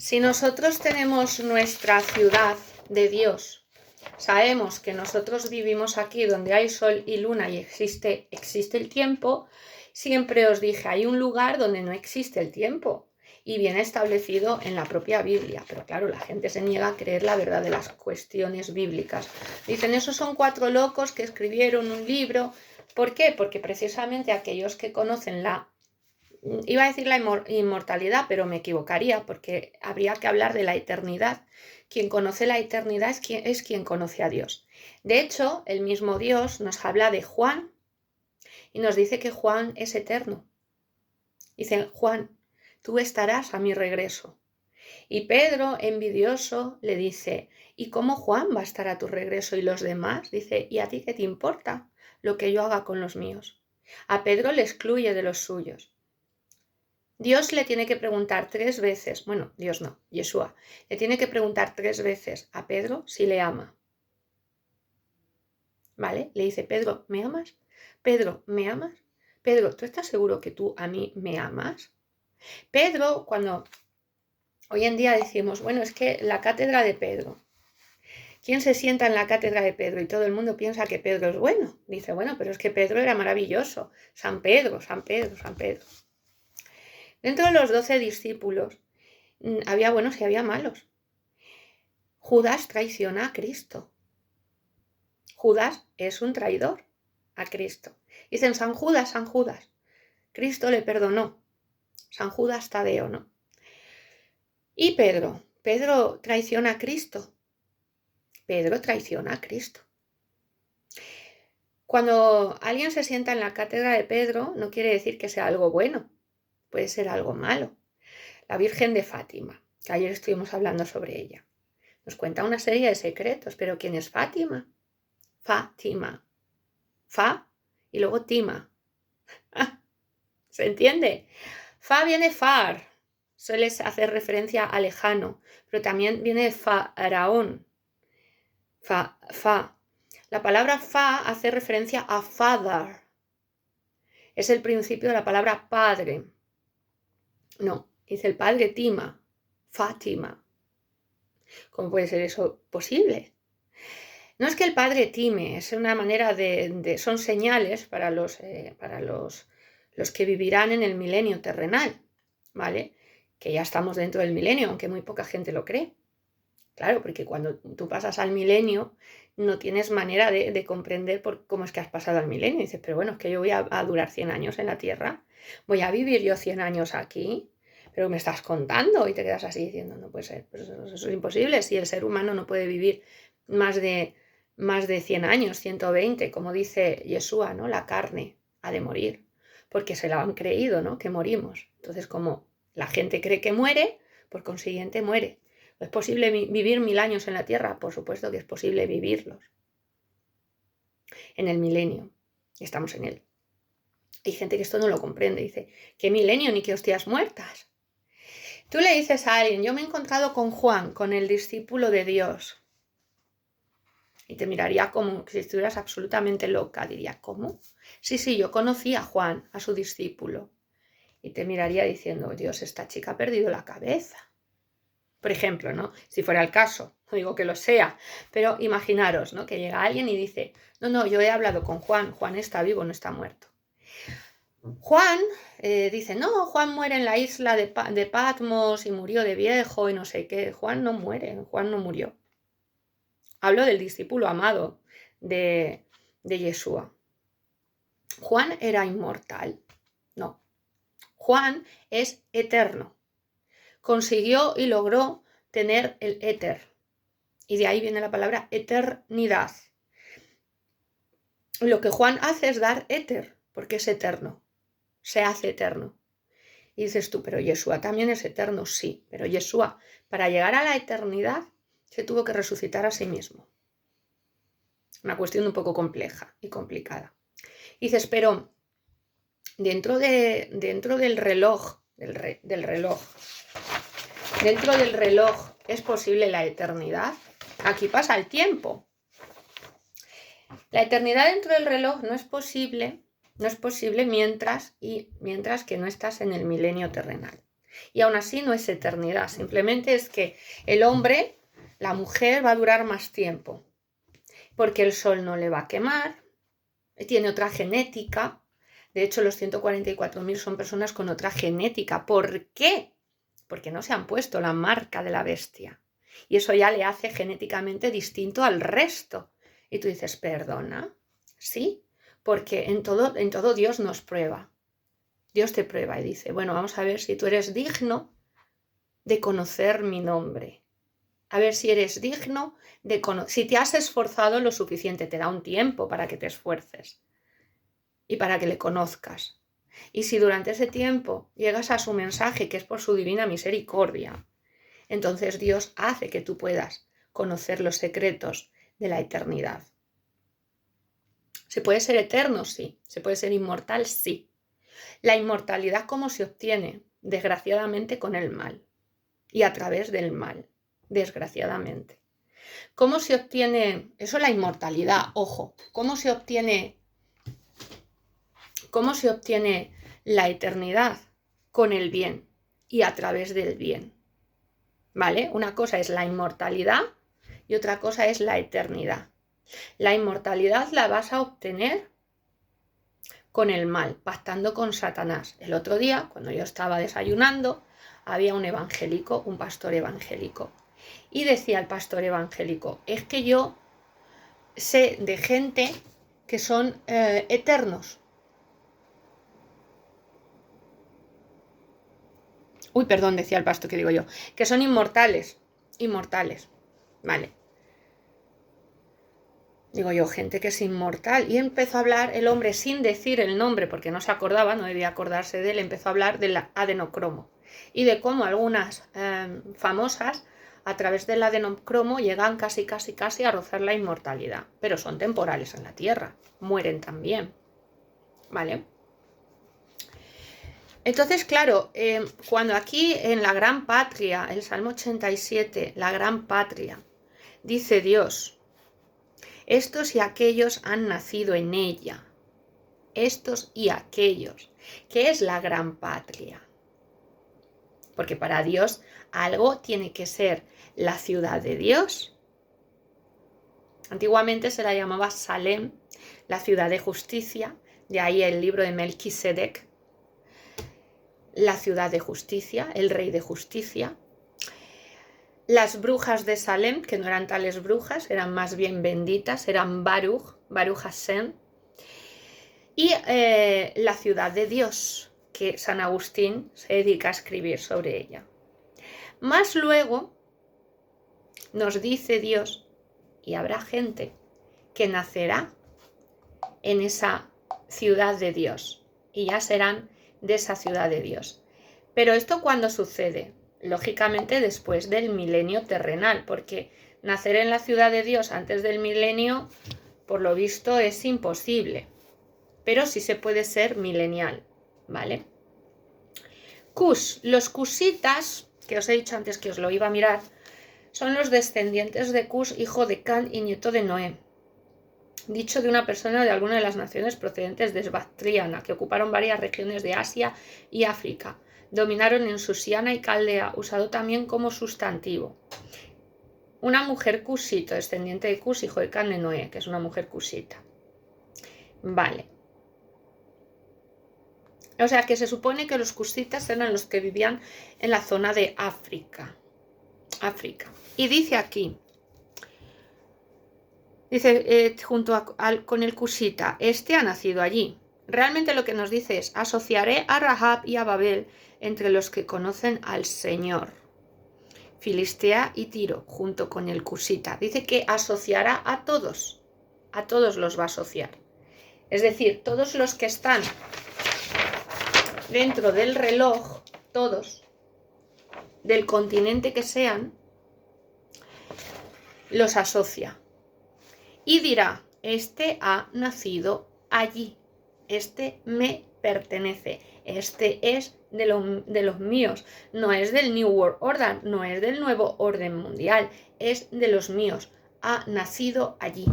Si nosotros tenemos nuestra ciudad de Dios, sabemos que nosotros vivimos aquí donde hay sol y luna y existe el tiempo, siempre os dije, hay un lugar donde no existe el tiempo y viene establecido en la propia Biblia. Pero claro, la gente se niega a creer la verdad de las cuestiones bíblicas. Dicen, esos son 4 locos que escribieron un libro. ¿Por qué? Porque precisamente aquellos que conocen iba a decir la inmortalidad, pero me equivocaría porque habría que hablar de la eternidad. Quien conoce la eternidad es quien conoce a Dios. De hecho, el mismo Dios nos habla de Juan y nos dice que Juan es eterno. Dice, Juan, tú estarás a mi regreso. Y Pedro, envidioso, le dice, ¿y cómo Juan va a estar a tu regreso y los demás? Dice, ¿y a ti qué te importa lo que yo haga con los míos? A Pedro le excluye de los suyos. Dios le tiene que preguntar 3 veces, bueno, Dios no, Yeshua, le tiene que preguntar 3 veces a Pedro si le ama. ¿Vale? Le dice, Pedro, ¿me amas? Pedro, ¿me amas? Pedro, ¿tú estás seguro que tú a mí me amas? Pedro, cuando hoy en día decimos, bueno, es que la cátedra de Pedro, ¿quién se sienta en la cátedra de Pedro? Y todo el mundo piensa que Pedro es bueno. Dice, bueno, pero es que Pedro era maravilloso. San Pedro, San Pedro, San Pedro. Dentro de los 12 discípulos había buenos y había malos. Judas traiciona a Cristo. Judas es un traidor a Cristo. Dicen, San Judas, San Judas. Cristo le perdonó. San Judas Tadeo, ¿no? Y Pedro traiciona a Cristo. Pedro traiciona a Cristo. Cuando alguien se sienta en la cátedra de Pedro, no quiere decir que sea algo bueno. Puede ser algo malo. La Virgen de Fátima, que ayer estuvimos hablando sobre ella, nos cuenta una serie de secretos. ¿Pero quién es Fátima? Fátima. Fa y luego Tima. ¿Se entiende? Fa viene far. Suele hacer referencia a lejano, pero también viene de faraón. Fa. La palabra fa hace referencia a father. Es el principio de la palabra padre. No, dice el padre Tima. Fátima. ¿Cómo puede ser eso posible? No es que el padre time, es una manera son señales para los que vivirán en el milenio terrenal, ¿vale? Que ya estamos dentro del milenio, aunque muy poca gente lo cree. Claro, porque cuando tú pasas al milenio no tienes manera de comprender cómo es que has pasado al milenio. Y dices, pero bueno, es que yo voy a durar 100 años en la Tierra, voy a vivir yo 100 años aquí, pero me estás contando y te quedas así diciendo, no puede ser, pues eso es imposible si el ser humano no puede vivir más de 100 años, 120, como dice Yeshua, ¿no? La carne ha de morir, porque se la han creído, ¿no? Que morimos. Entonces, como la gente cree que muere, por consiguiente muere. ¿Es posible vivir 1000 años en la Tierra? Por supuesto que es posible vivirlos. En el milenio. Estamos en él. Hay gente que esto no lo comprende. Dice, ¿qué milenio ni qué hostias muertas? Tú le dices a alguien, yo me he encontrado con Juan, con el discípulo de Dios. Y te miraría como si estuvieras absolutamente loca. Diría, ¿cómo? Sí, yo conocí a Juan, a su discípulo. Y te miraría diciendo, Dios, esta chica ha perdido la cabeza. Por ejemplo, ¿no? Si fuera el caso, no digo que lo sea, pero imaginaros, ¿no? Que llega alguien y dice, no, yo he hablado con Juan, Juan está vivo, no está muerto. Juan dice, no, Juan muere en la isla de Patmos y murió de viejo y no sé qué. Juan no muere, Juan no murió. Hablo del discípulo amado de Yeshua. Juan era inmortal, no. Juan es eterno. Consiguió y logró tener el éter. Y de ahí viene la palabra eternidad. Lo que Juan hace es dar éter, porque es eterno. Se hace eterno. Y dices tú, pero Yeshua también es eterno. Sí, pero Yeshua, para llegar a la eternidad, se tuvo que resucitar a sí mismo. Una cuestión un poco compleja y complicada. Y dices, pero dentro del reloj, dentro del reloj, ¿es posible la eternidad? Aquí pasa el tiempo. La eternidad dentro del reloj no es posible mientras que no estás en el milenio terrenal. Y aún así no es eternidad, simplemente es que el hombre, la mujer va a durar más tiempo, porque el sol no le va a quemar, tiene otra genética. De hecho, los 144.000 son personas con otra genética. ¿Por qué? Porque no se han puesto la marca de la bestia. Y eso ya le hace genéticamente distinto al resto. Y tú dices, ¿perdona? Sí, porque en todo Dios nos prueba. Dios te prueba y dice, bueno, vamos a ver si tú eres digno de conocer mi nombre. A ver si eres digno de conocer. Si te has esforzado lo suficiente, te da un tiempo para que te esfuerces y para que le conozcas. Y si durante ese tiempo llegas a su mensaje, que es por su divina misericordia, entonces Dios hace que tú puedas conocer los secretos de la eternidad. ¿Se puede ser eterno? Sí. ¿Se puede ser inmortal? Sí. La inmortalidad, ¿cómo se obtiene? Desgraciadamente con el mal y a través del mal, desgraciadamente. ¿Cómo se obtiene? Eso es la inmortalidad, ojo. ¿Cómo se obtiene la eternidad? Con el bien y a través del bien. ¿Vale? Una cosa es la inmortalidad y otra cosa es la eternidad. La inmortalidad la vas a obtener con el mal, pactando con Satanás. El otro día, cuando yo estaba desayunando, había un evangélico, un pastor evangélico. Y decía el pastor evangélico, es que yo sé de gente que son eternos. Uy, perdón, decía el pastor, que digo yo, que son inmortales, vale. Digo yo, gente que es inmortal. Y empezó a hablar el hombre sin decir el nombre, porque no se acordaba, no debía acordarse de él, empezó a hablar del adenocromo. Y de cómo algunas famosas, a través del adenocromo, llegan casi a rozar la inmortalidad. Pero son temporales en la tierra, mueren también. ¿Vale? Entonces, claro, cuando aquí en la gran patria, el Salmo 87, la gran patria, dice Dios, estos y aquellos han nacido en ella, estos y aquellos, ¿qué es la gran patria? Porque para Dios algo tiene que ser la ciudad de Dios. Antiguamente se la llamaba Salem, la ciudad de justicia, de ahí el libro de Melquisedec, la ciudad de justicia, el rey de justicia. Las brujas de Salem, que no eran tales brujas, eran más bien benditas, eran Baruch Hashem. Y la ciudad de Dios, que San Agustín se dedica a escribir sobre ella. Más luego nos dice Dios, y habrá gente que nacerá en esa ciudad de Dios, y ya serán de esa ciudad de Dios. Pero ¿esto cuándo sucede? Lógicamente después del milenio terrenal, porque nacer en la ciudad de Dios antes del milenio, por lo visto, es imposible. Pero sí se puede ser milenial, ¿vale? Cush, los cusitas, que os he dicho antes que os lo iba a mirar, son los descendientes de Cush, hijo de Can y nieto de Noé. Dicho de una persona de alguna de las naciones procedentes de Bactriana, que ocuparon varias regiones de Asia y África. Dominaron en Susiana y Caldea, usado también como sustantivo. Una mujer cusito, descendiente de Cush, hijo de Can de Noé, que es una mujer cusita. Vale. O sea que se supone que los cusitas eran los que vivían en la zona de África. Y dice aquí, dice junto con el cusita, este ha nacido allí. Realmente lo que nos dice es, asociaré a Rahab y a Babel entre los que conocen al Señor. Filistea y Tiro, junto con el cusita. Dice que asociará a todos los va a asociar. Es decir, todos los que están dentro del reloj, todos, del continente que sean, los asocia. Y dirá, este ha nacido allí, este me pertenece, este es de los míos, no es del New World Order, no es del nuevo orden mundial, es de los míos, ha nacido allí.